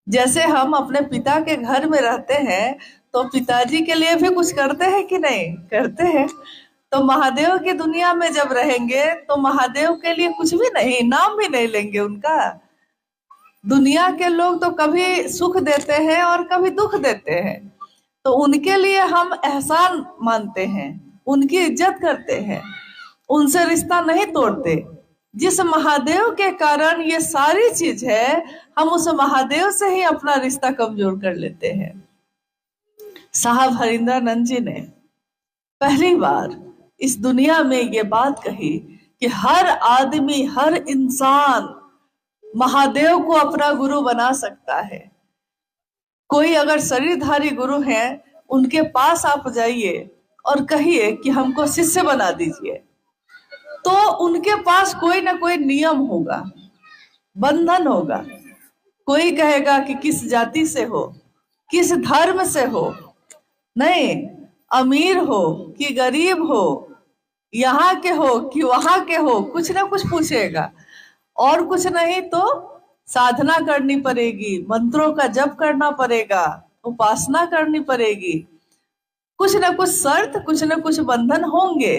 जैसे हम अपने पिता के घर में रहते हैं तो पिताजी के लिए भी कुछ करते हैं कि नहीं करते हैं। तो महादेव की दुनिया में जब रहेंगे तो महादेव के लिए कुछ भी नहीं, नाम भी नहीं लेंगे उनका। दुनिया के लोग तो कभी सुख देते हैं और कभी दुख देते हैं, तो उनके लिए हम एहसान मानते हैं, उनकी इज्जत करते हैं, उनसे रिश्ता नहीं तोड़ते। जिस महादेव के कारण ये सारी चीज है, हम उस महादेव से ही अपना रिश्ता कमजोर कर लेते हैं। साहब हरिंद्रानंद जी ने पहली बार इस दुनिया में ये बात कही कि हर आदमी, हर इंसान महादेव को अपना गुरु बना सकता है। कोई अगर शरीरधारी गुरु है, उनके पास आप जाइए और कहिए कि हमको शिष्य बना दीजिए, तो उनके पास कोई ना कोई नियम होगा, बंधन होगा। कोई कहेगा कि किस जाति से हो, किस धर्म से हो, नहीं, अमीर हो कि गरीब हो, यहाँ के हो कि वहां के हो, कुछ ना कुछ पूछेगा। और कुछ नहीं तो साधना करनी पड़ेगी, मंत्रों का जप करना पड़ेगा, उपासना करनी पड़ेगी, कुछ ना कुछ शर्त, कुछ ना कुछ बंधन होंगे।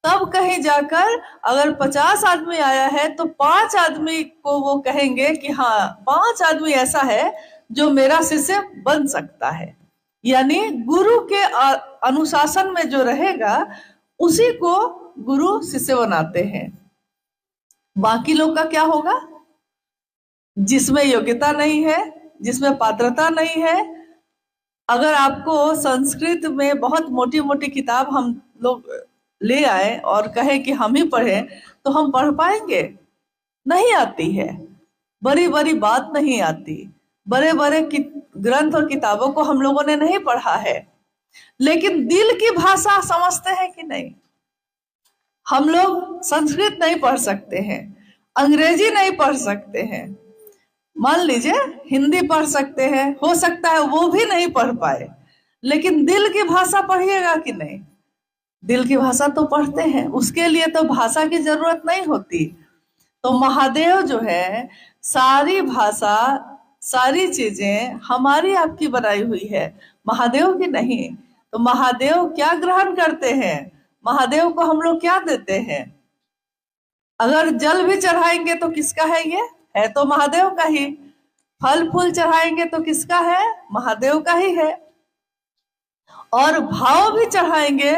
तब कहीं जाकर अगर 50 आदमी आया है तो 5 आदमी को वो कहेंगे कि हाँ, 5 आदमी ऐसा है जो मेरा शिष्य बन सकता है। यानी गुरु के अनुशासन में जो रहेगा उसी को गुरु शिष्य बनाते हैं। बाकी लोग का क्या होगा? जिसमें योग्यता नहीं है, जिसमें पात्रता नहीं है। अगर आपको संस्कृत में बहुत मोटी मोटी किताब हम लोग ले आए और कहे कि हम ही पढ़े, तो हम पढ़ पाएंगे? नहीं आती है, बड़ी बड़ी बात नहीं आती, बड़े बड़े ग्रंथ और किताबों को हम लोगों ने नहीं पढ़ा है। लेकिन दिल की भाषा समझते हैं कि नहीं? हम लोग संस्कृत नहीं पढ़ सकते हैं, अंग्रेजी नहीं पढ़ सकते हैं, मान लीजिए हिंदी पढ़ सकते हैं, हो सकता है वो भी नहीं पढ़ पाए, लेकिन दिल की भाषा पढ़िएगा कि नहीं? दिल की भाषा तो पढ़ते हैं, उसके लिए तो भाषा की जरूरत नहीं होती। तो महादेव जो है, सारी भाषा, सारी चीजें हमारी आपकी बनाई हुई है, महादेव की नहीं। तो महादेव क्या ग्रहण करते हैं, महादेव को हम लोग क्या देते हैं? अगर जल भी चढ़ाएंगे तो किसका है? ये है तो महादेव का ही। फल फूल चढ़ाएंगे तो किसका है? महादेव का ही है। और भाव भी चढ़ाएंगे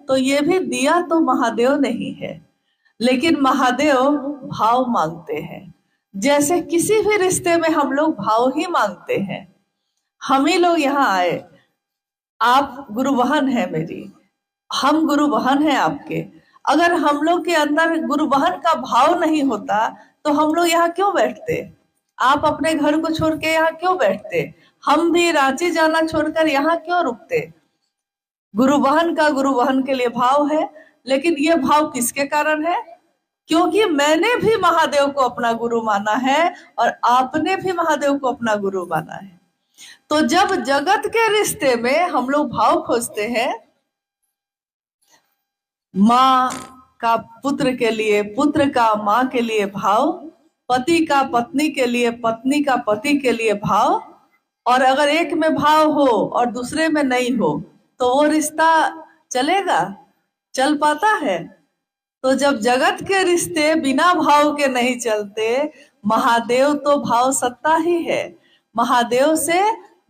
तो ये भी दिया तो महादेव नहीं है, लेकिन महादेव भाव मांगते हैं। जैसे किसी भी रिश्ते में हम लोग भाव ही मांगते हैं। हम ही लोग यहाँ आए, आप गुरु बहन है मेरी, हम गुरु बहन है आपके। अगर हम लोग के अंदर गुरु बहन का भाव नहीं होता तो हम लोग यहाँ क्यों बैठते? आप अपने घर को छोड़ के यहाँ क्यों बैठते? हम भी रांची जाना छोड़कर यहाँ क्यों रुकते? गुरु बहन का गुरु बहन के लिए भाव है, लेकिन ये भाव किसके कारण है? क्योंकि मैंने भी महादेव को अपना गुरु माना है और आपने भी महादेव को अपना गुरु माना है। तो जब जगत के रिश्ते में हम लोग भाव खोजते हैं, माँ का पुत्र के लिए, पुत्र का माँ के लिए भाव, पति का पत्नी के लिए, पत्नी का पति के लिए भाव, और अगर एक में भाव हो और दूसरे में नहीं हो तो वो रिश्ता चलेगा? चल पाता है? तो जब जगत के रिश्ते बिना भाव के नहीं चलते, महादेव तो भाव सत्ता ही है। महादेव से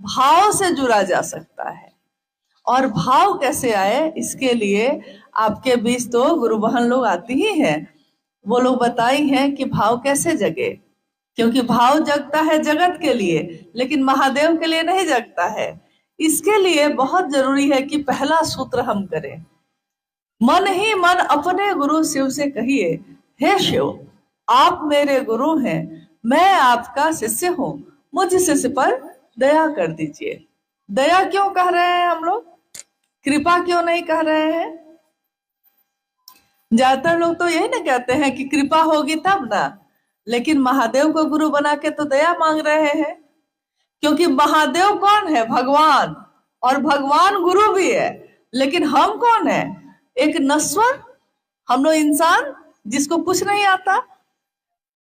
भाव से जुड़ा जा सकता है। और भाव कैसे आए, इसके लिए आपके बीच तो गुरु बहन लोग आती ही है, वो लोग बताई हैं कि भाव कैसे जगे। क्योंकि भाव जगता है जगत के लिए, लेकिन महादेव के लिए नहीं जगता है। इसके लिए बहुत जरूरी है कि पहला सूत्र हम करें, मन ही मन अपने गुरु शिव से कहिए, हे शिव, आप मेरे गुरु हैं, मैं आपका शिष्य हूँ, मुझ शिष्य पर दया कर दीजिए। दया क्यों कह रहे हैं हम लोग? कृपा क्यों नहीं कह रहे हैं? ज्यादातर लोग तो यही ना कहते हैं कि कृपा होगी तब ना, लेकिन महादेव को गुरु बना के तो दया मांग रहे हैं। क्योंकि महादेव कौन है? भगवान, और भगवान गुरु भी है। लेकिन हम कौन है? एक नश्वर, हम लोग इंसान जिसको कुछ नहीं आता।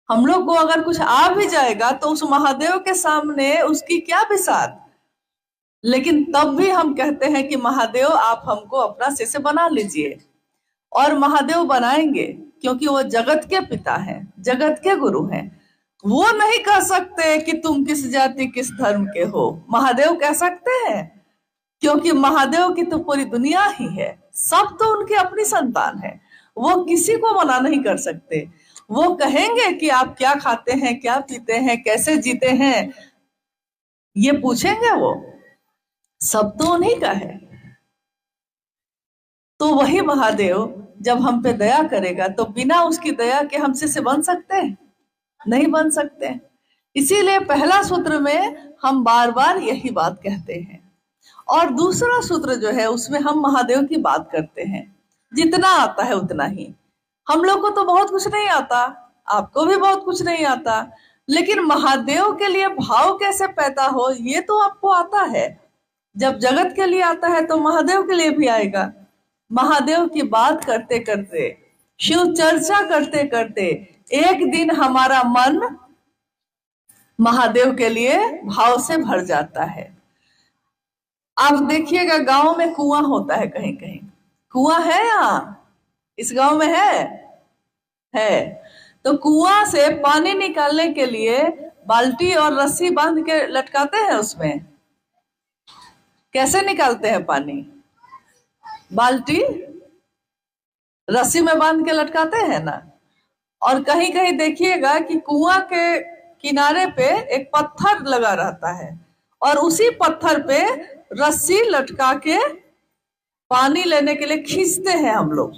हम लोग को अगर कुछ आ भी जाएगा तो उस महादेव के सामने उसकी क्या बिसात। लेकिन तब भी हम कहते हैं कि महादेव आप हमको अपना शिष्य बना लीजिए, और महादेव बनाएंगे, क्योंकि वो जगत के पिता हैं, जगत के गुरु हैं। वो नहीं कह सकते कि तुम किस जाति किस धर्म के हो, महादेव कह सकते हैं, क्योंकि महादेव की तो पूरी दुनिया ही है, सब तो उनकी अपनी संतान है। वो किसी को मना नहीं कर सकते। वो कहेंगे कि आप क्या खाते हैं, क्या पीते हैं, कैसे जीते हैं, ये पूछेंगे। वो सब तो उन्हीं का है। तो वही महादेव जब हम पे दया करेगा तो बिना उसकी दया के हम शिष्य बन सकते हैं? नहीं बन सकते। इसीलिए पहला सूत्र में हम बार बार यही बात कहते हैं, और दूसरा सूत्र जो है उसमें हम महादेव की बात करते हैं। जितना आता है उतना ही। हम लोग को तो बहुत कुछ नहीं आता, आपको भी बहुत कुछ नहीं आता, लेकिन महादेव के लिए भाव कैसे पैदा हो ये तो आपको आता है। जब जगत के लिए आता है तो महादेव के लिए भी आएगा। महादेव की बात करते करते, शिव चर्चा करते करते एक दिन हमारा मन महादेव के लिए भाव से भर जाता है। आप देखिएगा गांव में कुआं होता है, कहीं कहीं कुआं है। यहाँ इस गांव में है। तो कुआं से पानी निकालने के लिए बाल्टी और रस्सी बांध के लटकाते हैं। उसमें कैसे निकालते हैं पानी? बाल्टी रस्सी में बांध के लटकाते हैं ना। और कहीं कहीं देखिएगा कि कुआं के किनारे पे एक पत्थर लगा रहता है, और उसी पत्थर पे रस्सी लटका के पानी लेने के लिए खींचते हैं हम लोग।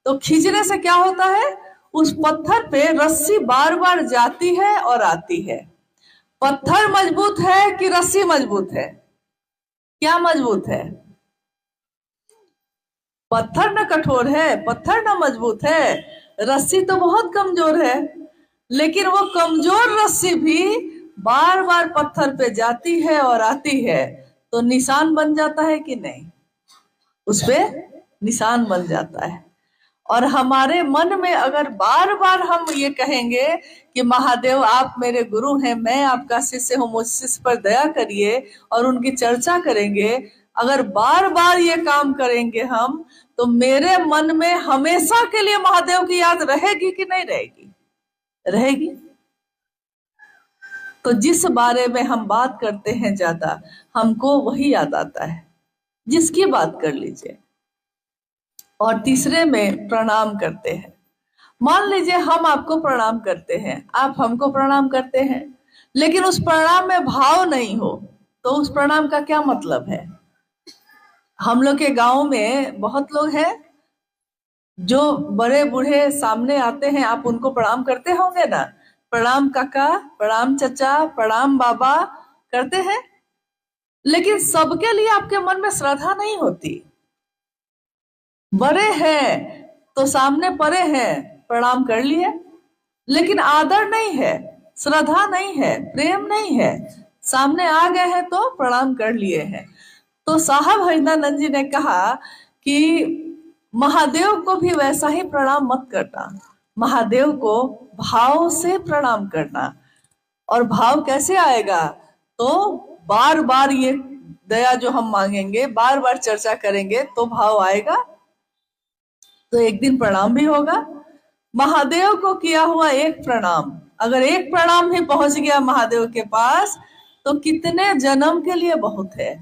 तो खींचने से क्या होता है, उस पत्थर पे रस्सी बार बार जाती है और आती है। पत्थर मजबूत है कि रस्सी मजबूत है? क्या मजबूत है? पत्थर न कठोर है, पत्थर न मजबूत है, रस्सी तो बहुत कमजोर है। लेकिन वो कमजोर रस्सी भी बार बार पत्थर पे जाती है और आती है, तो निशान बन जाता है कि नहीं? उस पे निशान बन जाता है। और हमारे मन में अगर बार बार हम ये कहेंगे कि महादेव आप मेरे गुरु हैं, मैं आपका शिष्य हूँ, मुझ शिष्य पर दया करिए, और उनकी चर्चा करेंगे, अगर बार बार ये काम करेंगे हम, तो मेरे मन में हमेशा के लिए महादेव की याद रहेगी कि नहीं रहेगी? रहेगी। तो जिस बारे में हम बात करते हैं ज्यादा, हमको वही याद आता है। जिसकी बात कर लीजिए। और तीसरे में प्रणाम करते हैं। मान लीजिए हम आपको प्रणाम करते हैं, आप हमको प्रणाम करते हैं, लेकिन उस प्रणाम में भाव नहीं हो, तो उस प्रणाम का क्या मतलब है? हम लोग के गांव में बहुत लोग हैं जो बड़े बूढ़े सामने आते हैं, आप उनको प्रणाम करते होंगे ना। प्रणाम काका, प्रणाम चाचा, प्रणाम बाबा करते हैं, लेकिन सबके लिए आपके मन में श्रद्धा नहीं होती। बड़े हैं तो सामने पड़े हैं, प्रणाम कर लिए, लेकिन आदर नहीं है, श्रद्धा नहीं है, प्रेम नहीं है। सामने आ गए हैं तो प्रणाम कर लिए हैं। तो साहब हरिदानंद जी ने कहा कि महादेव को भी वैसा ही प्रणाम मत करना, महादेव को भाव से प्रणाम करना। और भाव कैसे आएगा? तो बार बार ये दया जो हम मांगेंगे, बार बार चर्चा करेंगे तो भाव आएगा, तो एक दिन प्रणाम भी होगा। महादेव को किया हुआ एक प्रणाम, अगर एक प्रणाम भी पहुंच गया महादेव के पास, तो कितने जन्म के लिए बहुत है।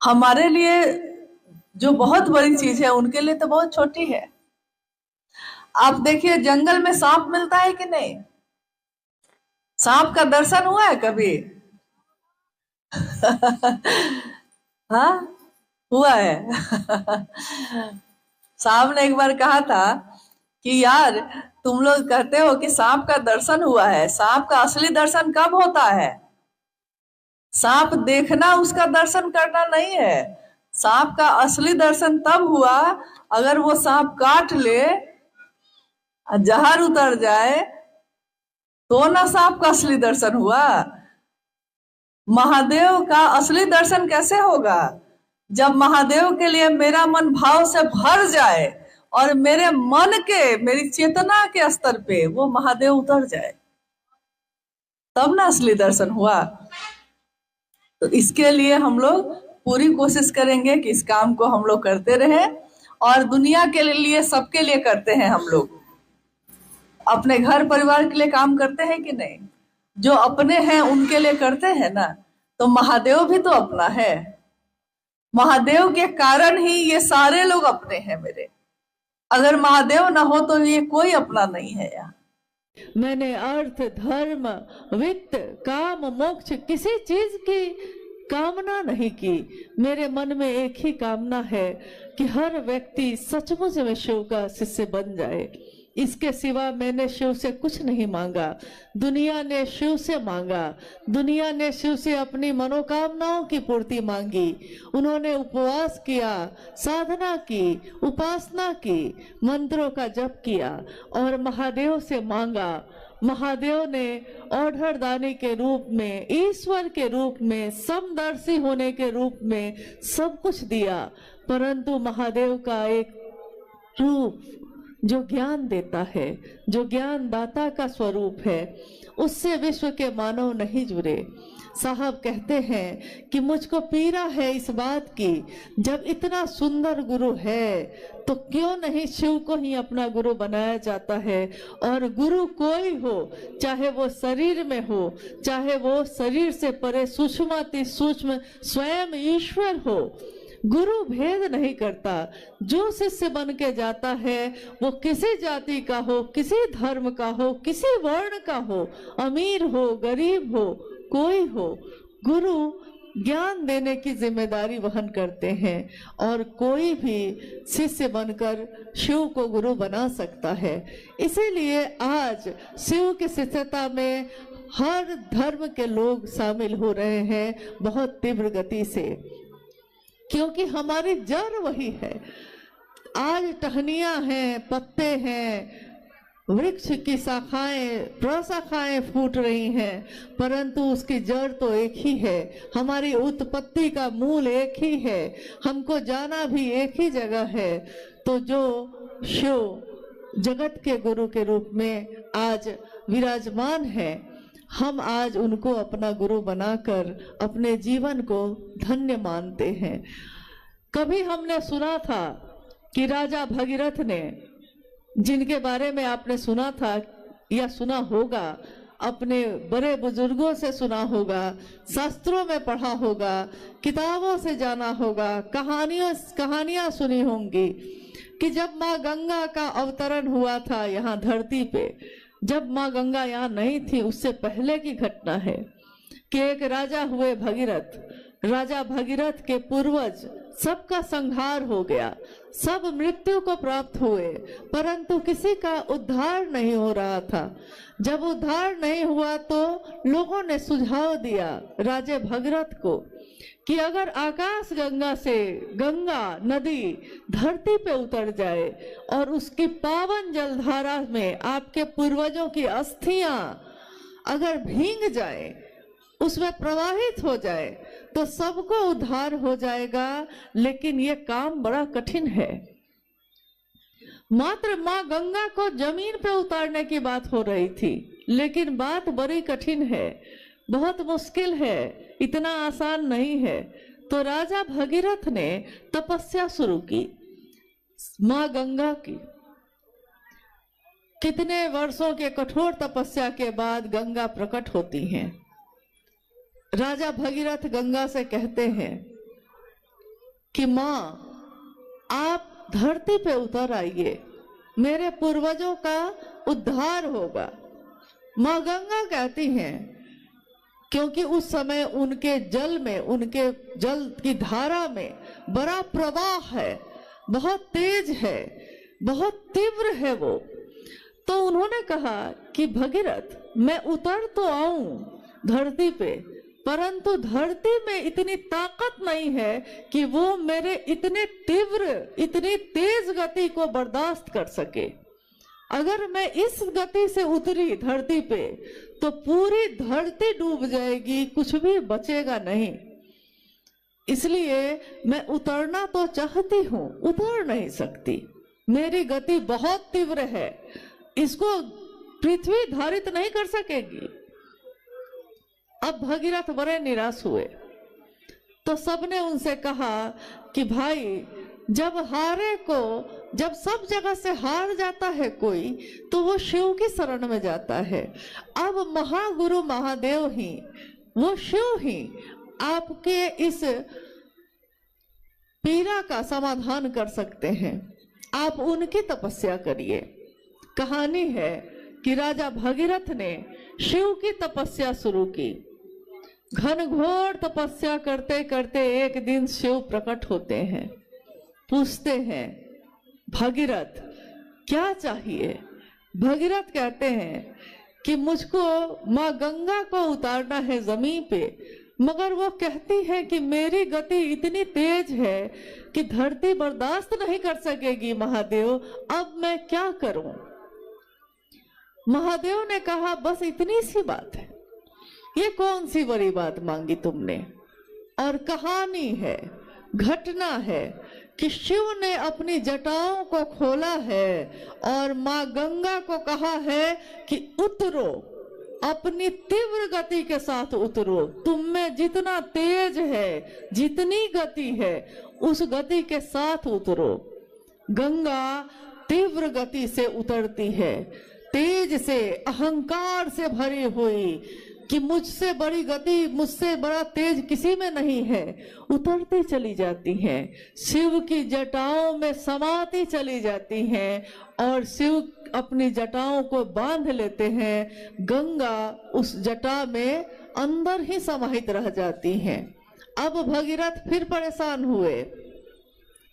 हमारे लिए जो बहुत बड़ी चीज है, उनके लिए तो बहुत छोटी है। आप देखिए जंगल में सांप मिलता है कि नहीं? सांप का दर्शन हुआ है कभी? हाँ, हुआ है। सांप ने एक बार कहा था कि यार तुम लोग कहते हो कि सांप का दर्शन हुआ है, सांप का असली दर्शन कब होता है? सांप देखना उसका दर्शन करना नहीं है। सांप का असली दर्शन तब हुआ अगर वो सांप काट ले, जहर उतर जाए, तो ना सांप का असली दर्शन हुआ। महादेव का असली दर्शन कैसे होगा? जब महादेव के लिए मेरा मन भाव से भर जाए, और मेरे मन के, मेरी चेतना के स्तर पे वो महादेव उतर जाए, तब ना असली दर्शन हुआ। तो इसके लिए हम लोग पूरी कोशिश करेंगे कि इस काम को हम लोग करते रहें, और दुनिया के लिए, सबके लिए करते हैं हम लोग। अपने घर परिवार के लिए काम करते हैं कि नहीं? जो अपने हैं उनके लिए करते हैं ना, तो महादेव भी तो अपना है। महादेव के कारण ही ये सारे लोग अपने हैं मेरे। अगर महादेव ना हो तो ये कोई अपना नहीं है यहाँ। मैंने अर्थ, धर्म, वित्त, काम, मोक्ष किसी चीज की कामना नहीं की। मेरे मन में एक ही कामना है कि हर व्यक्ति सचमुच में शिव का शिष्य बन जाए। इसके सिवा मैंने शिव से कुछ नहीं मांगा। दुनिया ने शिव से मांगा, दुनिया ने शिव से अपनी मनोकामनाओं की पूर्ति मांगी। उन्होंने उपवास किया, साधना की, उपासना की, मंत्रों का जप किया और महादेव से मांगा। महादेव ने ऑर्डर दानी के रूप में, ईश्वर के रूप में, समदर्शी होने के रूप में सब कुछ दिया। परंतु महादेव का एक रूप जो ज्ञान देता है, जो ज्ञान दाता का स्वरूप है, उससे विश्व के मानव नहीं जुड़े। साहब कहते हैं कि मुझको पीड़ा है इस बात की, जब इतना सुंदर गुरु है तो क्यों नहीं शिव को ही अपना गुरु बनाया जाता है। और गुरु कोई हो, चाहे वो शरीर में हो, चाहे वो शरीर से परे सूक्ष्माति सूक्ष्म स्वयं ईश्वर हो, गुरु भेद नहीं करता। जो शिष्य बन के जाता है वो किसी जाति का हो, किसी धर्म का हो, किसी वर्ण का हो, अमीर हो, गरीब हो, कोई हो, गुरु ज्ञान देने की जिम्मेदारी वहन करते हैं। और कोई भी शिष्य बनकर शिव को गुरु बना सकता है। इसीलिए आज शिव की शिष्यता में हर धर्म के लोग शामिल हो रहे हैं बहुत तीव्र गति से, क्योंकि हमारी जड़ वही है। आज टहनियां हैं, पत्ते हैं, वृक्ष की शाखाएं, प्रशाखाएं फूट रही हैं, परंतु उसकी जड़ तो एक ही है। हमारी उत्पत्ति का मूल एक ही है, हमको जाना भी एक ही जगह है। तो जो शिव जगत के गुरु के रूप में आज विराजमान है, हम आज उनको अपना गुरु बनाकर अपने जीवन को धन्य मानते हैं। कभी हमने सुना था कि राजा भगीरथ ने, जिनके बारे में आपने सुना था या सुना होगा, अपने बड़े बुजुर्गों से सुना होगा, शास्त्रों में पढ़ा होगा, किताबों से जाना होगा, कहानियां सुनी होंगी कि जब माँ गंगा का अवतरण हुआ था यहाँ धरती पे, जब माँ गंगा यहाँ नहीं थी, उससे पहले की घटना है कि एक राजा हुए भगीरथ। राजा भगीरथ के पूर्वज सबका संहार हो गया, सब मृत्यु को प्राप्त हुए, परंतु किसी का उद्धार नहीं हो रहा था। जब उद्धार नहीं हुआ तो लोगों ने सुझाव दिया राजा भगीरथ को कि अगर आकाश गंगा से गंगा नदी धरती पे उतर जाए और उसकी पावन जलधारा में आपके पूर्वजों की अस्थियां अगर भींग जाए, उसमें प्रवाहित हो जाए, तो सबको उद्धार हो जाएगा। लेकिन ये काम बड़ा कठिन है। मात्र माँ गंगा को जमीन पे उतारने की बात हो रही थी, लेकिन बात बड़ी कठिन है, बहुत मुश्किल है, इतना आसान नहीं है। तो राजा भगीरथ ने तपस्या शुरू की माँ गंगा की। कितने वर्षों के कठोर तपस्या के बाद गंगा प्रकट होती हैं। राजा भगीरथ गंगा से कहते हैं कि माँ, आप धरती पे उतर आइए, मेरे पूर्वजों का उद्धार होगा। माँ गंगा कहती हैं, क्योंकि उस समय उनके जल में, उनके जल की धारा में बड़ा प्रवाह है, बहुत तेज है, बहुत तीव्र है वो। तो उन्होंने कहा कि भगीरथ, मैं उतर तो आऊं धरती पे, परंतु धरती में इतनी ताकत नहीं है कि वो मेरे इतने तीव्र, इतनी तेज गति को बर्दाश्त कर सके। अगर मैं इस गति से उतरी धरती पे तो पूरी धरती डूब जाएगी, कुछ भी बचेगा नहीं। इसलिए मैं उतरना तो चाहती हूँ, उतर नहीं सकती। मेरी गति बहुत तीव्र है, इसको पृथ्वी धारित नहीं कर सकेगी। अब भगीरथ बड़े निराश हुए, तो सबने उनसे कहा कि भाई, जब हारे को, जब सब जगह से हार जाता है कोई, तो वो शिव की शरण में जाता है। अब महागुरु महादेव ही, वो शिव ही आपके इस पीड़ा का समाधान कर सकते हैं। आप उनकी तपस्या करिए। कहानी है कि राजा भगीरथ ने शिव की तपस्या शुरू की। घनघोर तपस्या करते करते एक दिन शिव प्रकट होते हैं, पूछते हैं, भगीरथ क्या चाहिए? भगीरथ कहते हैं कि मुझको माँ गंगा को उतारना है जमीन पे, मगर वो कहती है कि मेरी गति इतनी तेज है कि धरती बर्दाश्त नहीं कर सकेगी महादेव, अब मैं क्या करूं? महादेव ने कहा, बस इतनी सी बात है, ये कौन सी बड़ी बात मांगी तुमने? और कहानी है, घटना है कि शिव ने अपनी जटाओं को खोला है और माँ गंगा को कहा है कि उतरो, अपनी तीव्र गति के साथ उतरो, तुम में जितना तेज है, जितनी गति है, उस गति के साथ उतरो। गंगा तीव्र गति से उतरती है, तेज से, अहंकार से भरी हुई कि मुझसे बड़ी गति, मुझसे बड़ा तेज किसी में नहीं है, उतरती चली जाती हैं, शिव की जटाओं में समाती चली जाती हैं और शिव अपनी जटाओं को बांध लेते हैं। गंगा उस जटा में अंदर ही समाहित रह जाती हैं। अब भगीरथ फिर परेशान हुए।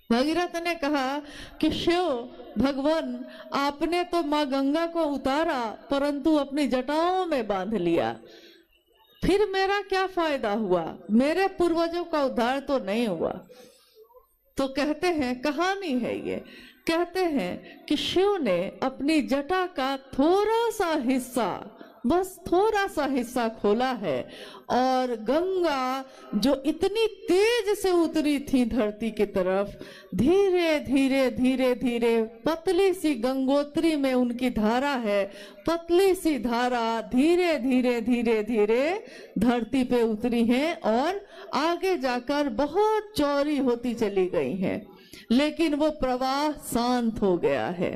भगीरथ ने कहा कि शिव भगवान, आपने तो माँ गंगा को उतारा परंतु अपनी जटाओं में बांध लिया, फिर मेरा क्या फायदा हुआ? मेरे पूर्वजों का उद्धार तो नहीं हुआ। तो कहते हैं, कहानी है ये, कहते हैं कि शिव ने अपनी जटा का थोड़ा सा हिस्सा, बस थोड़ा सा हिस्सा खोला है और गंगा जो इतनी तेज से उतरी थी धरती की तरफ, धीरे धीरे धीरे धीरे पतली सी गंगोत्री में उनकी धारा है, पतली सी धारा धीरे धीरे धीरे धीरे धरती पे उतरी है और आगे जाकर बहुत चौड़ी होती चली गई है, लेकिन वो प्रवाह शांत हो गया है।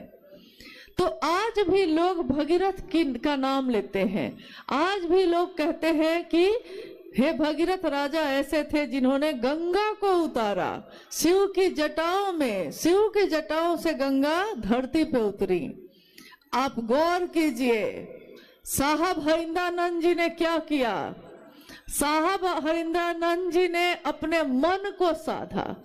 तो आज भी लोग भगीरथ का नाम लेते हैं। आज भी लोग कहते हैं कि हे भगीरथ राजा ऐसे थे जिन्होंने गंगा को उतारा शिव की जटाओं में, शिव की जटाओं से गंगा धरती पे उतरी। आप गौर कीजिए, साहब हरिंद्रानंद जी ने क्या किया? साहब हरिंद्रानंद जी ने अपने मन को साधा।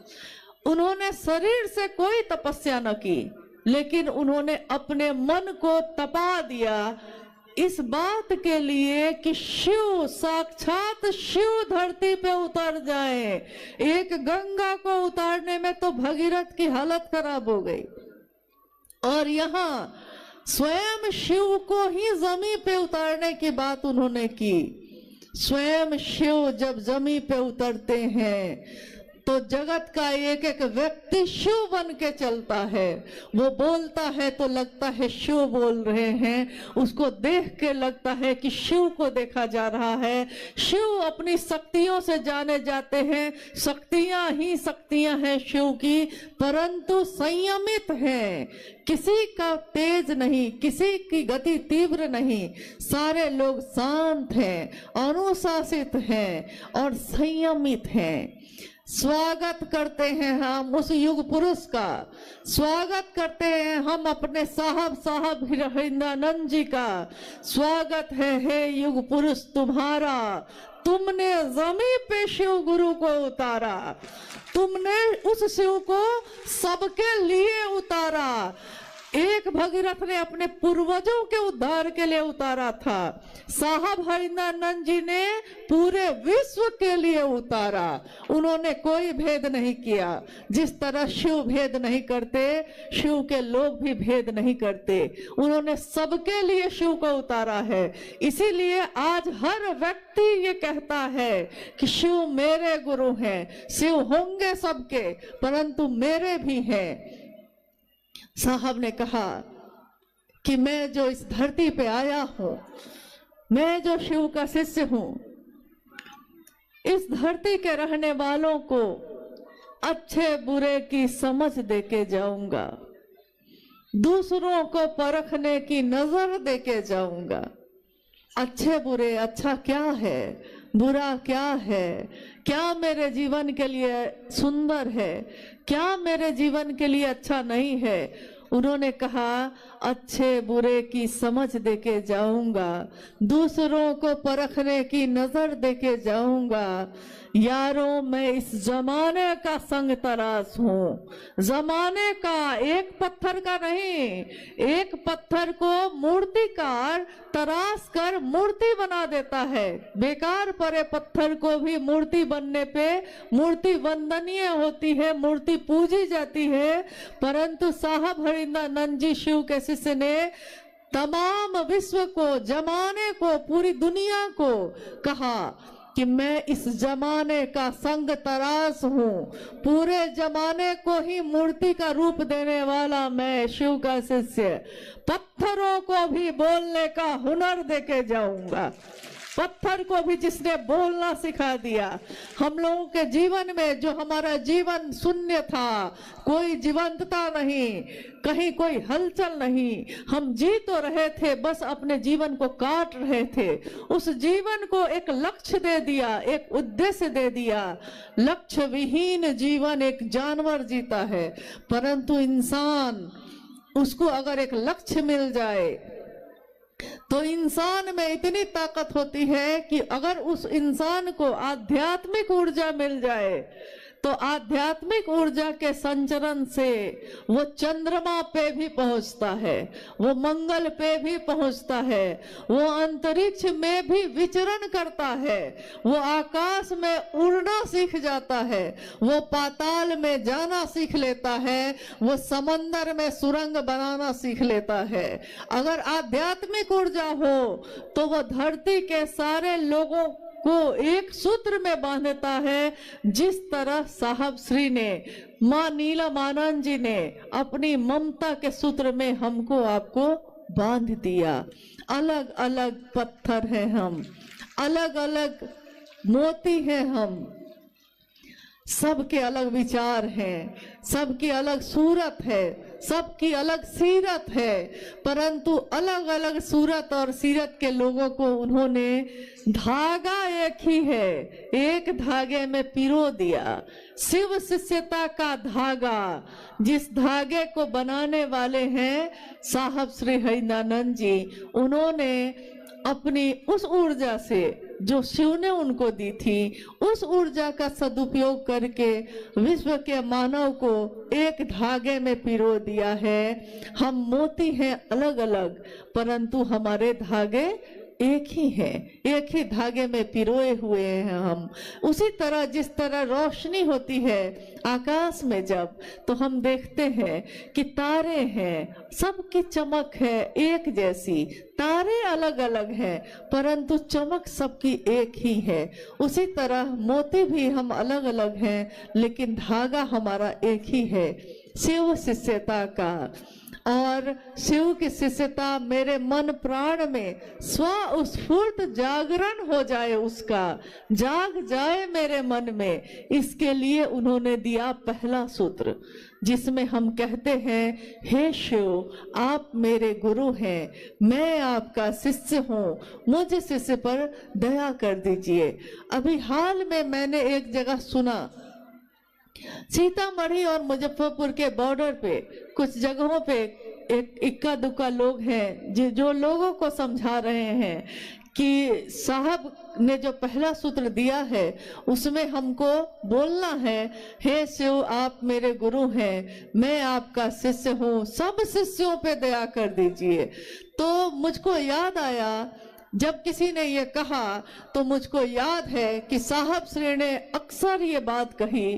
उन्होंने शरीर से कोई तपस्या न की, लेकिन उन्होंने अपने मन को तपा दिया इस बात के लिए कि शिव, साक्षात शिव धरती पे उतर जाए। एक गंगा को उतारने में तो भगीरथ की हालत खराब हो गई और यहाँ स्वयं शिव को ही जमीन पे उतारने की बात उन्होंने की। स्वयं शिव जब जमीन पे उतरते हैं तो जगत का एक एक व्यक्ति शिव बन के चलता है। वो बोलता है तो लगता है शिव बोल रहे हैं, उसको देख के लगता है कि शिव को देखा जा रहा है। शिव अपनी शक्तियों से जाने जाते हैं, शक्तियां ही शक्तियां हैं शिव की, परंतु संयमित हैं, किसी का तेज नहीं, किसी की गति तीव्र नहीं, सारे लोग शांत हैं, अनुशासित हैं और संयमित हैं। स्वागत करते हैं हम उस युग पुरुष का, स्वागत करते हैं हम अपने साहब हरिंद्रानंद जी का। स्वागत है हे युग पुरुष तुम्हारा, तुमने जमीन पे शिव गुरु को उतारा, तुमने उस शिव को सबके लिए उतारा। एक भगीरथ ने अपने पूर्वजों के उद्धार के लिए उतारा था, साहब हरिंद्रानंद जी ने पूरे विश्व के लिए उतारा। उन्होंने कोई भेद नहीं किया, जिस तरह शिव भेद नहीं करते, शिव के लोग भी भेद नहीं करते। उन्होंने सबके लिए शिव को उतारा है। इसीलिए आज हर व्यक्ति ये कहता है कि शिव मेरे गुरु हैं, शिव होंगे सबके परंतु मेरे भी हैं। साहब ने कहा कि मैं जो इस धरती पे आया हूं, मैं जो शिव का शिष्य हूं, इस धरती के रहने वालों को अच्छे बुरे की समझ देके जाऊंगा, दूसरों को परखने की नजर देके जाऊंगा। अच्छे बुरे, अच्छा क्या है, बुरा क्या है, क्या मेरे जीवन के लिए सुंदर है, क्या मेरे जीवन के लिए अच्छा नहीं है। उन्होंने कहा अच्छे बुरे की समझ देके जाऊंगा, दूसरों को परखने की नजर देके जाऊंगा। यारों, मैं इस जमाने का संग तराश हूँ, जमाने का, एक पत्थर का नहीं। एक पत्थर को मूर्तिकार तराश कर मूर्ति बना देता है, बेकार पड़े पत्थर को भी मूर्ति बनने पे मूर्ति वंदनीय होती है, मूर्ति पूजी जाती है। परंतु साहब हरिंद्रानंद जी शिव के शिष्य ने तमाम विश्व को, जमाने को, पूरी दुनिया को कहा कि मैं इस जमाने का संग तराश हूँ, पूरे जमाने को ही मूर्ति का रूप देने वाला मैं शिव का शिष्य, पत्थरों को भी बोलने का हुनर देके जाऊंगा। पत्थर को भी जिसने बोलना सिखा दिया। हम लोगों के जीवन में जो हमारा जीवन शून्य था, कोई जीवंतता नहीं, कहीं कोई हलचल नहीं, हम जी तो रहे थे, बस अपने जीवन को काट रहे थे। उस जीवन को एक लक्ष्य दे दिया, एक उद्देश्य दे दिया। लक्ष्य विहीन जीवन एक जानवर जीता है, परंतु इंसान, उसको अगर एक लक्ष्य मिल जाए तो इंसान में इतनी ताकत होती है कि अगर उस इंसान को आध्यात्मिक ऊर्जा मिल जाए तो आध्यात्मिक ऊर्जा के संचरण से वो चंद्रमा पे भी पहुंचता है, वो मंगल पे भी पहुंचता है, वो अंतरिक्ष में भी विचरण करता है, वो आकाश में उड़ना सीख जाता है, वो पाताल में जाना सीख लेता है, वो समंदर में सुरंग बनाना सीख लेता है। अगर आध्यात्मिक ऊर्जा हो तो वो धरती के सारे लोगों को एक सूत्र में बांधता है, जिस तरह साहब श्री ने, माँ नीलमानंद जी ने अपनी ममता के सूत्र में हमको आपको बांध दिया। अलग अलग पत्थर हैं हम, अलग अलग मोती हैं हम, सबके अलग विचार हैं, सबकी अलग सूरत है, सबकी अलग सीरत है, परंतु अलग अलग सूरत और सीरत के लोगों को उन्होंने धागा एक ही है, एक धागे में पिरो दिया। शिव शिष्यता का धागा, जिस धागे को बनाने वाले हैं साहब श्री हरिंद्रानंद जी, उन्होंने अपनी उस ऊर्जा से जो शिव ने उनको दी थी, उस ऊर्जा का सदुपयोग करके विश्व के मानव को एक धागे में पिरो दिया है। हम मोती हैं अलग अलग, परंतु हमारे धागे एक ही है, एक ही धागे में पिरोए हुए हैं हम। उसी तरह जिस तरह रोशनी होती है आकाश में जब, तो हम देखते हैं कि तारे हैं, सबकी चमक है एक जैसी, तारे अलग अलग हैं परंतु चमक सबकी एक ही है। उसी तरह मोती भी हम अलग अलग हैं लेकिन धागा हमारा एक ही है, शिव शिष्यता का। और शिव की शिष्यता मेरे मन प्राण में स्वस्फूर्त जागरण हो जाए, उसका जाग जाए मेरे मन में, इसके लिए उन्होंने दिया पहला सूत्र, जिसमें हम कहते हैं, हे शिव आप मेरे गुरु हैं, मैं आपका शिष्य हूँ, मुझ शिष्य पर दया कर दीजिए। अभी हाल में मैंने एक जगह सुना, सीतामढ़ी और मुजफ्फरपुर के बॉर्डर पे कुछ जगहों पे एक इक्का दुक्का लोग हैं जो लोगों को समझा रहे हैं कि साहब ने जो पहला सूत्र दिया है उसमें हमको बोलना है, हे शिव आप मेरे गुरु हैं, मैं आपका शिष्य हूँ, सब शिष्यों पे दया कर दीजिए। तो मुझको याद आया, जब किसी ने ये कहा तो मुझको याद है कि साहब श्री ने अक्सर ये बात कही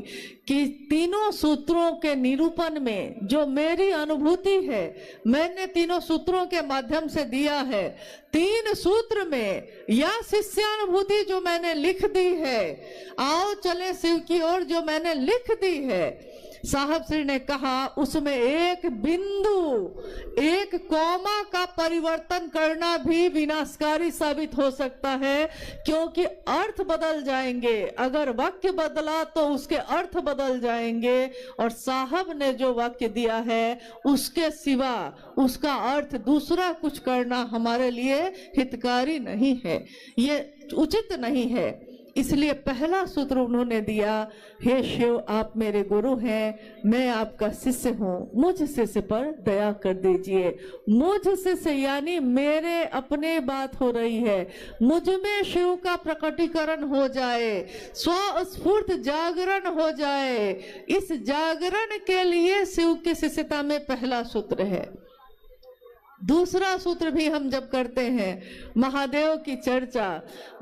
कि तीनों सूत्रों के निरूपण में जो मेरी अनुभूति है, मैंने तीनों सूत्रों के माध्यम से दिया है, तीन सूत्र में या शिष्यानुभूति जो मैंने लिख दी है, आओ चले शिव की ओर जो मैंने लिख दी है, साहब श्री ने कहा उसमें एक बिंदु, एक कॉमा का परिवर्तन करना भी विनाशकारी साबित हो सकता है, क्योंकि अर्थ बदल जाएंगे। अगर वाक्य बदला तो उसके अर्थ बदल जाएंगे, और साहब ने जो वाक्य दिया है उसके सिवा उसका अर्थ दूसरा कुछ करना हमारे लिए हितकारी नहीं है, ये उचित नहीं है। इसलिए पहला सूत्र उन्होंने दिया, हे शिव आप मेरे गुरु हैं, मैं आपका शिष्य हूँ, मुझ शिष्य पर दया कर दीजिए। मुझ शिष्य यानी मेरे अपने बात हो रही है, मुझ में शिव का प्रकटीकरण हो जाए, स्वस्फूर्त जागरण हो जाए। इस जागरण के लिए शिव की शिष्यता में पहला सूत्र है। दूसरा सूत्र भी हम जब करते हैं, महादेव की चर्चा,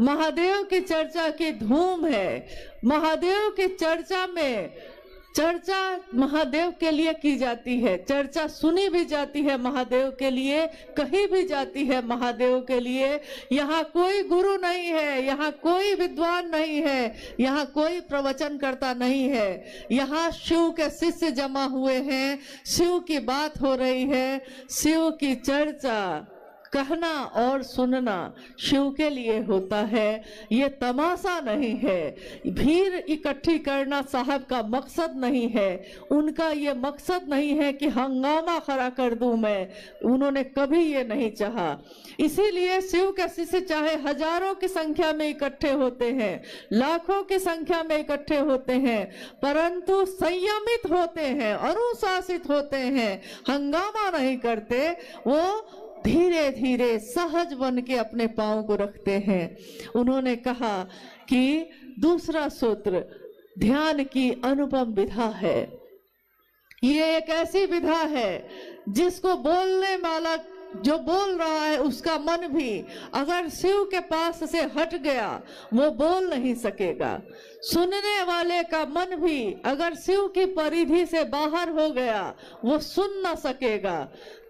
महादेव की चर्चा की धूम है। महादेव की चर्चा में चर्चा महादेव के लिए की जाती है, चर्चा सुनी भी जाती है महादेव के लिए, कही भी जाती है महादेव के लिए। यहाँ कोई गुरु नहीं है, यहाँ कोई विद्वान नहीं है, यहाँ कोई प्रवचन करता नहीं है, यहाँ शिव के शिष्य जमा हुए हैं, शिव की बात हो रही है। शिव की चर्चा कहना और सुनना शिव के लिए होता है, ये तमाशा नहीं है। भीड़ इकट्ठी करना साहब का मकसद नहीं है, उनका ये मकसद नहीं है कि हंगामा खड़ा कर दूं मैं, उन्होंने कभी ये नहीं चाहा। इसीलिए शिव के शिष्य चाहे हजारों की संख्या में इकट्ठे होते हैं, लाखों की संख्या में इकट्ठे होते हैं, परंतु संयमित होते हैं, अनुशासित होते हैं, हंगामा नहीं करते, वो धीरे धीरे सहज बन के अपने पांव को रखते हैं। उन्होंने कहा कि दूसरा सूत्र ध्यान की अनुपम विधा है। ये एक ऐसी विधा है जिसको बोलने वाला जो बोल रहा है उसका मन भी अगर शिव के पास से हट गया वो बोल नहीं सकेगा। सुनने वाले का मन भी अगर शिव की परिधि से बाहर हो गया वो सुन न सकेगा।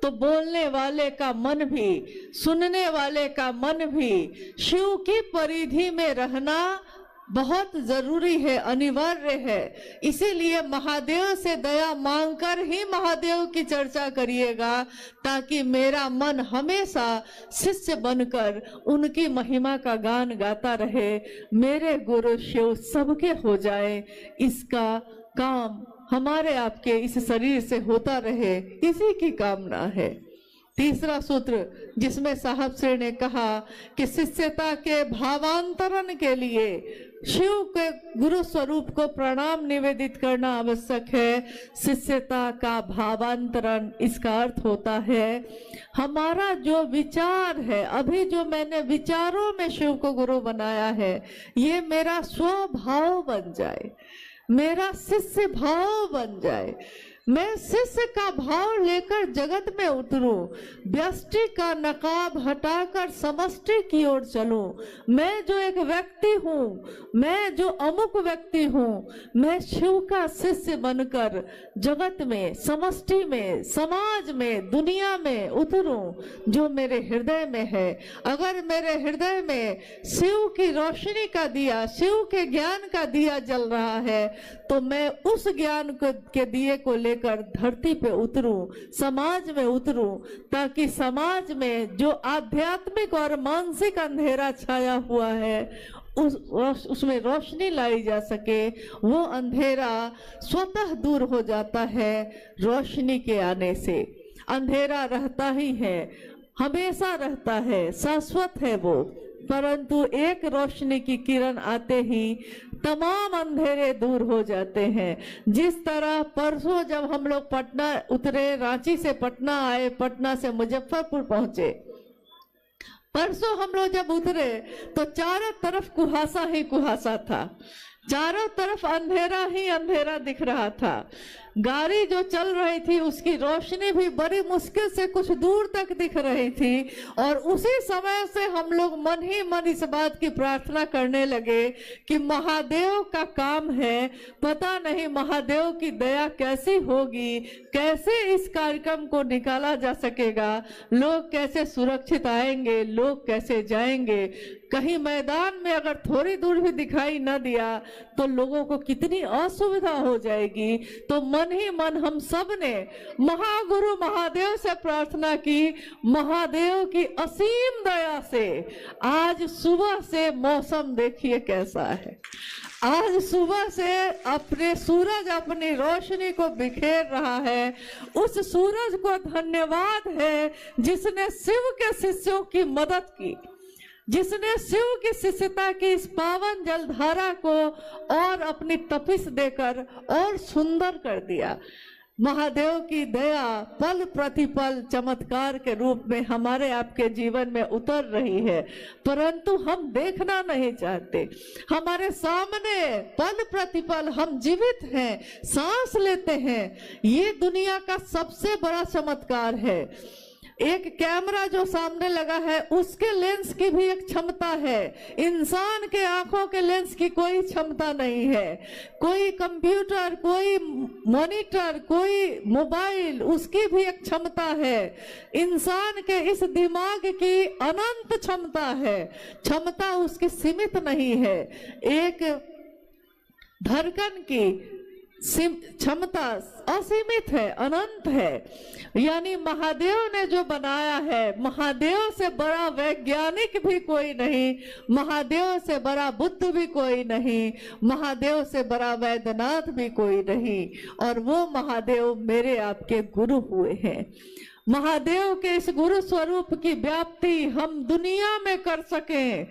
तो बोलने वाले का मन भी, सुनने वाले का मन भी शिव की परिधि में रहना बहुत जरूरी है, अनिवार्य है। इसीलिए महादेव से दया मांगकर ही महादेव की चर्चा करिएगा, ताकि मेरा मन हमेशा शिष्य बनकर उनकी महिमा का गान गाता रहे, मेरे गुरु शिव सबके हो जाए, इसका काम हमारे आपके इस शरीर से होता रहे, इसी की कामना है। तीसरा सूत्र जिसमें साहब श्री ने कहा कि शिष्यता के भावांतरण के लिए शिव के गुरु स्वरूप को प्रणाम निवेदित करना आवश्यक है। शिष्यता का भावांतरण, इसका अर्थ होता है हमारा जो विचार है, अभी जो मैंने विचारों में शिव को गुरु बनाया है, ये मेरा स्वभाव बन जाए, मेरा शिष्य भाव बन जाए, मैं शिष्य का भाव लेकर जगत में उतरूं, व्यष्टि का नकाब हटाकर समष्टि की ओर चलूं। मैं जो एक व्यक्ति हूँ, मैं जो अमुक व्यक्ति हूँ, मैं शिव का शिष्य बनकर जगत में, समष्टि में, समाज में, दुनिया में उतरूं जो मेरे हृदय में है। अगर मेरे हृदय में शिव की रोशनी का दिया, शिव के ज्ञान का दिया जल रहा है, तो मैं उस ज्ञान के दिए को लेकर धरती पे उतरूं, समाज में उतरूं, ताकि समाज में जो आध्यात्मिक और मानसिक अंधेरा छाया हुआ है उसमें रोशनी लाई जा सके। वो अंधेरा स्वतः दूर हो जाता है रोशनी के आने से। अंधेरा रहता ही है, हमेशा रहता है, शाश्वत है वो, परंतु एक रोशनी की किरण आते ही तमाम अंधेरे दूर हो जाते हैं। जिस तरह परसों जब हम लोग पटना उतरे, रांची से पटना आए, पटना से मुजफ्फरपुर पहुंचे, परसों हम लोग जब उतरे तो चारों तरफ कुहासा ही कुहासा था, चारों तरफ अंधेरा ही अंधेरा दिख रहा था। गाड़ी जो चल रही थी उसकी रोशनी भी बड़ी मुश्किल से कुछ दूर तक दिख रही थी, और उसी समय से हम लोग मन ही मन इस बात की प्रार्थना करने लगे कि महादेव का काम है, पता नहीं महादेव की दया कैसी होगी, कैसे इस कार्यक्रम को निकाला जा सकेगा, लोग कैसे सुरक्षित आएंगे, लोग कैसे जाएंगे। कहीं मैदान में अगर थोड़ी दूर भी दिखाई न दिया तो लोगों को कितनी असुविधा हो जाएगी। तो मन मन ही मन हम सब ने महागुरु महादेव से प्रार्थना की। महादेव की असीम दया से आज सुबह से मौसम देखिए कैसा है। आज सुबह से अपने सूरज अपनी रोशनी को बिखेर रहा है। उस सूरज को धन्यवाद है जिसने शिव के शिष्यों की मदद की, जिसने शिव की शिष्यता की इस पावन जलधारा को और अपनी तपिश देकर और सुंदर कर दिया। महादेव की दया पल प्रतिपल चमत्कार के रूप में हमारे आपके जीवन में उतर रही है, परंतु हम देखना नहीं चाहते। हमारे सामने पल प्रतिपल हम जीवित हैं, सांस लेते हैं। ये दुनिया का सबसे बड़ा चमत्कार है। एक कैमरा जो सामने लगा है उसके लेंस की भी एक क्षमता है, इंसान के आंखों के लेंस की कोई क्षमता नहीं है। कोई कंप्यूटर, कोई मॉनिटर, कोई मोबाइल, उसकी भी एक क्षमता है। इंसान के इस दिमाग की अनंत क्षमता है, क्षमता उसकी सीमित नहीं है। एक धड़कन की क्षमता असीमित है, अनंत है। यानी महादेव ने जो बनाया है, महादेव से बड़ा वैज्ञानिक भी कोई नहीं, महादेव से बड़ा बुद्ध भी कोई नहीं, महादेव से बड़ा वैद्यनाथ भी कोई नहीं। और वो महादेव मेरे आपके गुरु हुए हैं। महादेव के इस गुरु स्वरूप की व्याप्ति हम दुनिया में कर सकें,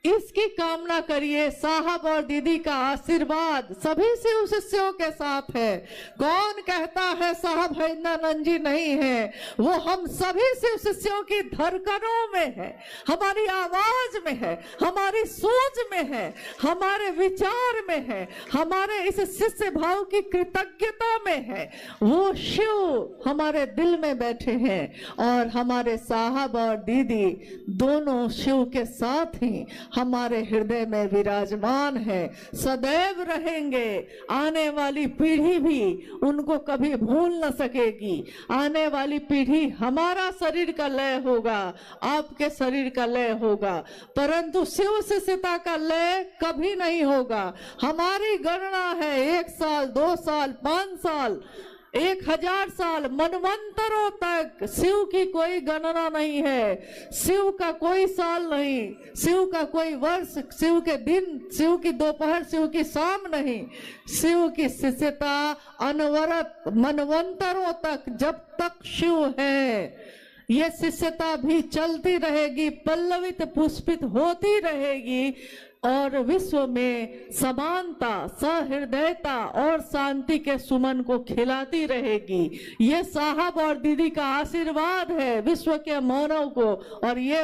इसकी कामना करिए। साहब और दीदी का आशीर्वाद सभी शिव शिष्यों के साथ है। कौन कहता है साहब हरिंद्रानंद जी नहीं है? वो हम सभी शिव शिष्यों की धड़कनों में है, हमारी आवाज में है, हमारी सोच में है, हमारे विचार में है, हमारे इस शिष्य भाव की कृतज्ञता में है। वो शिव हमारे दिल में बैठे हैं और हमारे साहब और दीदी दोनों शिव के साथ ही हमारे हृदय में विराजमान है, सदैव रहेंगे। आने वाली पीढ़ी भी उनको कभी भूल न सकेगी। आने वाली पीढ़ी, हमारा शरीर का लय होगा, आपके शरीर का लय होगा, परंतु शिव शिष्यता का लय कभी नहीं होगा। हमारी गणना है 1 साल, 2 साल, 5 साल, 1000 साल, मनवंतरों तक शिव की कोई गणना नहीं है। शिव का कोई साल नहीं, शिव का कोई वर्ष, शिव के दिन, शिव की दोपहर, शिव की शाम नहीं। शिव की शिष्यता अनवरत मनवंतरों तक, जब तक शिव है ये शिष्यता भी चलती रहेगी, पल्लवित पुष्पित होती रहेगी और विश्व में समानता, सहृदयता और शांति के सुमन को खिलाती रहेगी। ये साहब और दीदी का आशीर्वाद है विश्व के मानव को, और ये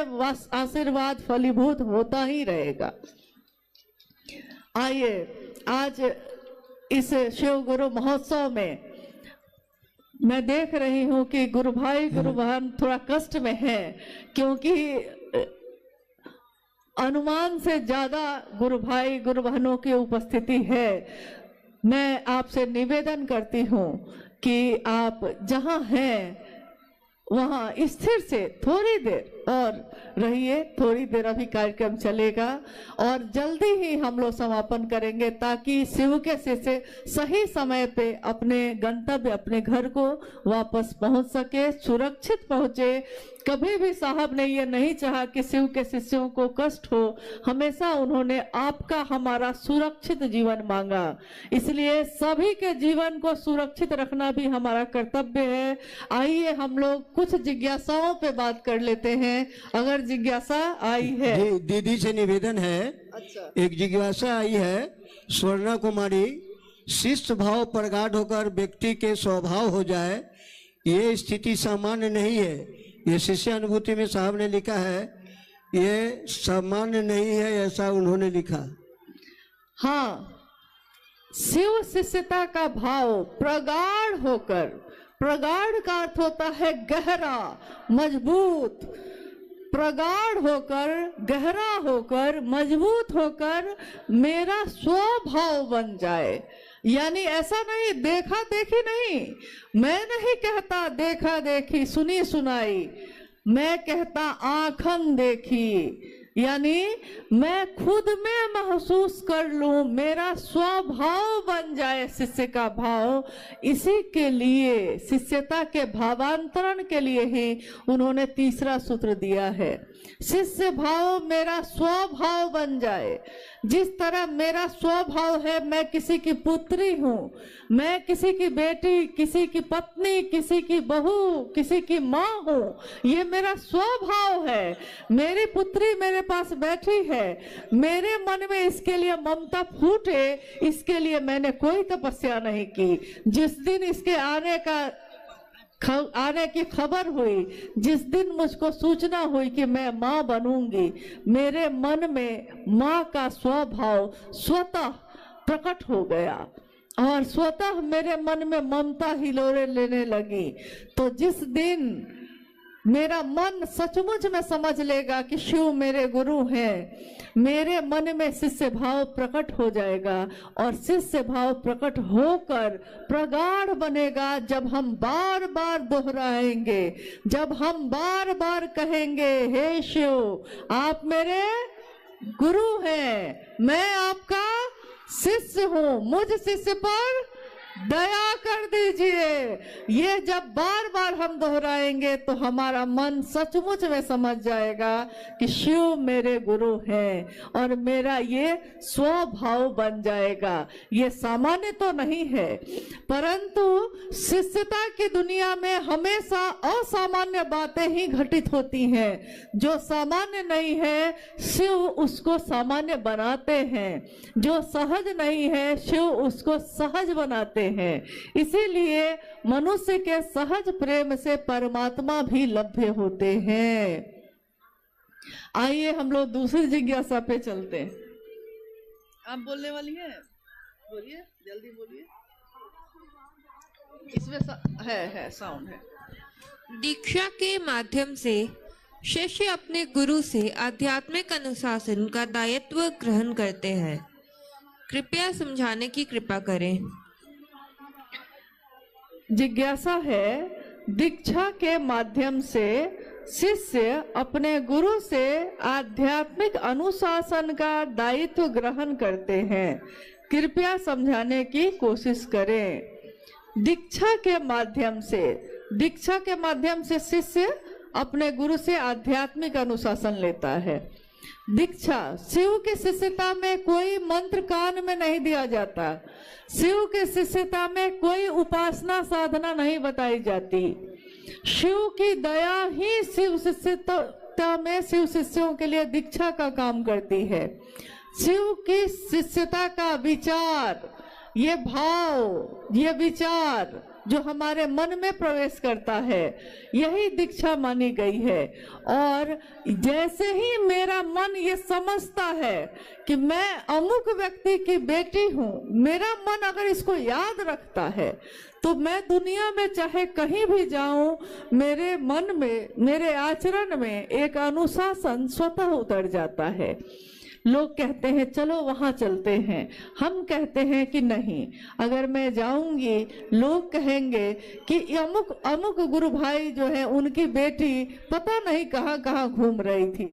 आशीर्वाद फलीभूत होता ही रहेगा। आइए, आज इस शिव गुरु महोत्सव में मैं देख रही हूँ कि गुरु भाई गुरु बहन थोड़ा कष्ट में है, क्योंकि अनुमान से ज्यादा गुरु भाई गुरु बहनों की उपस्थिति है। मैं आपसे निवेदन करती हूँ कि आप जहाँ हैं वहाँ स्थिर से थोड़ी देर और रहिए। थोड़ी देर अभी कार्यक्रम चलेगा और जल्दी ही हम लोग समापन करेंगे, ताकि शिव के शिष्य सही समय पे अपने गंतव्य, अपने घर को वापस पहुंच सके, सुरक्षित पहुंचे। कभी भी साहब ने ये नहीं चाहा कि शिव के शिष्यों को कष्ट हो, हमेशा उन्होंने आपका हमारा सुरक्षित जीवन मांगा। इसलिए सभी के जीवन को सुरक्षित रखना भी हमारा कर्तव्य है। आइए हम लोग कुछ जिज्ञासाओं पे बात कर लेते हैं, अगर जिज्ञासा आई है। दीदी से निवेदन है। अच्छा, एक जिज्ञासा आई है। स्वर्णा कुमारी, शिष्ट भाव प्रगाढ़ होकर व्यक्ति के स्वभाव हो जाए, ये स्थिति सामान्य नहीं है। ये शिष्य अनुभूति में साहब ने लिखा है, ये सामान्य नहीं है, ऐसा उन्होंने लिखा। हाँ, शिव शिष्यता का भाव प्रगाढ़ होकर, प्रगाढ़ का अर्थ होता है गहरा, मजबूत। प्रगाढ़ होकर, गहरा होकर, मजबूत होकर मेरा स्वभाव बन जाए। यानी ऐसा नहीं देखा देखी नहीं, मैं नहीं कहता देखा देखी सुनी सुनाई, मैं कहता आंखन देखी, यानी मैं खुद में महसूस कर लूं, मेरा स्वभाव बन जाए शिष्य का भाव। इसी के लिए, शिष्यता के भावांतरण के लिए ही उन्होंने तीसरा सूत्र दिया है। शिष्य भाव मेरा स्वभाव बन जाए। जिस तरह मेरा स्वभाव है, मैं किसी की पुत्री हूँ, मैं किसी की बेटी, किसी की पत्नी, किसी की बहू, किसी की माँ हूँ, ये मेरा स्वभाव है। मेरी पुत्री मेरे पास बैठी है, मेरे मन में इसके लिए ममता फूटे, इसके लिए मैंने कोई तपस्या नहीं की। जिस दिन इसके आने की खबर हुई, जिस दिन मुझको सूचना हुई कि मैं माँ बनूंगी, मेरे मन में माँ का स्वभाव स्वतः प्रकट हो गया और स्वतः मेरे मन में ममता हिलोरे लेने लगी। तो जिस दिन मेरा मन सचमुच में समझ लेगा कि शिव मेरे गुरु हैं, मेरे मन में शिष्य भाव प्रकट हो जाएगा और शिष्य भाव प्रकट होकर प्रगाढ़ बनेगा। जब हम बार बार दोहराएंगे, जब हम बार बार कहेंगे, हे शिव आप मेरे गुरु हैं, मैं आपका शिष्य हूँ, मुझ शिष्य पर दया कर दीजिए। ये जब बार बार हम दोहराएंगे तो हमारा मन सचमुच में समझ जाएगा कि शिव मेरे गुरु हैं और मेरा ये स्वभाव बन जाएगा। ये सामान्य तो नहीं है, परंतु शिष्यता की दुनिया में हमेशा असामान्य बातें ही घटित होती हैं। जो सामान्य नहीं है, शिव उसको सामान्य बनाते हैं। जो सहज नहीं है, शिव उसको सहज बनाते हैं। इसीलिए मनुष्य के सहज प्रेम से परमात्मा भी लभ्य होते हैं। आइए हम लोग दूसरी जिज्ञासा पे चलते हैं। आप बोलने वाली हैं? बोलिए, जल्दी बोलिए। इसमें है साउंड है। दीक्षा के माध्यम से शिष्य अपने गुरु से आध्यात्मिक अनुशासन का दायित्व ग्रहण करते हैं। कृपया समझाने की कृपा करें। जिज्ञासा है, दीक्षा के माध्यम से शिष्य अपने गुरु से आध्यात्मिक अनुशासन का दायित्व ग्रहण करते हैं। कृपया समझाने की कोशिश करें। दीक्षा के माध्यम से शिष्य अपने गुरु से आध्यात्मिक अनुशासन लेता है। दीक्षा, शिव की शिष्यता में कोई मंत्र कान में नहीं दिया जाता। शिव की शिष्यता में कोई उपासना साधना नहीं बताई जाती। शिव की दया ही शिव शिष्यता में शिव शिष्यों के लिए दीक्षा का काम करती है। शिव की शिष्यता का विचार, ये भाव, ये विचार जो हमारे मन में प्रवेश करता है, यही दीक्षा मानी गई है। और जैसे ही मेरा मन ये समझता है कि मैं अमुक व्यक्ति की बेटी हूँ, मेरा मन अगर इसको याद रखता है तो मैं दुनिया में चाहे कहीं भी जाऊं, मेरे मन में, मेरे आचरण में एक अनुशासन स्वतः उतर जाता है। लोग कहते हैं चलो वहां चलते हैं, हम कहते हैं कि नहीं, अगर मैं जाऊंगी लोग कहेंगे कि अमुक अमुक गुरु भाई जो है उनकी बेटी पता नहीं कहाँ कहाँ घूम रही थी।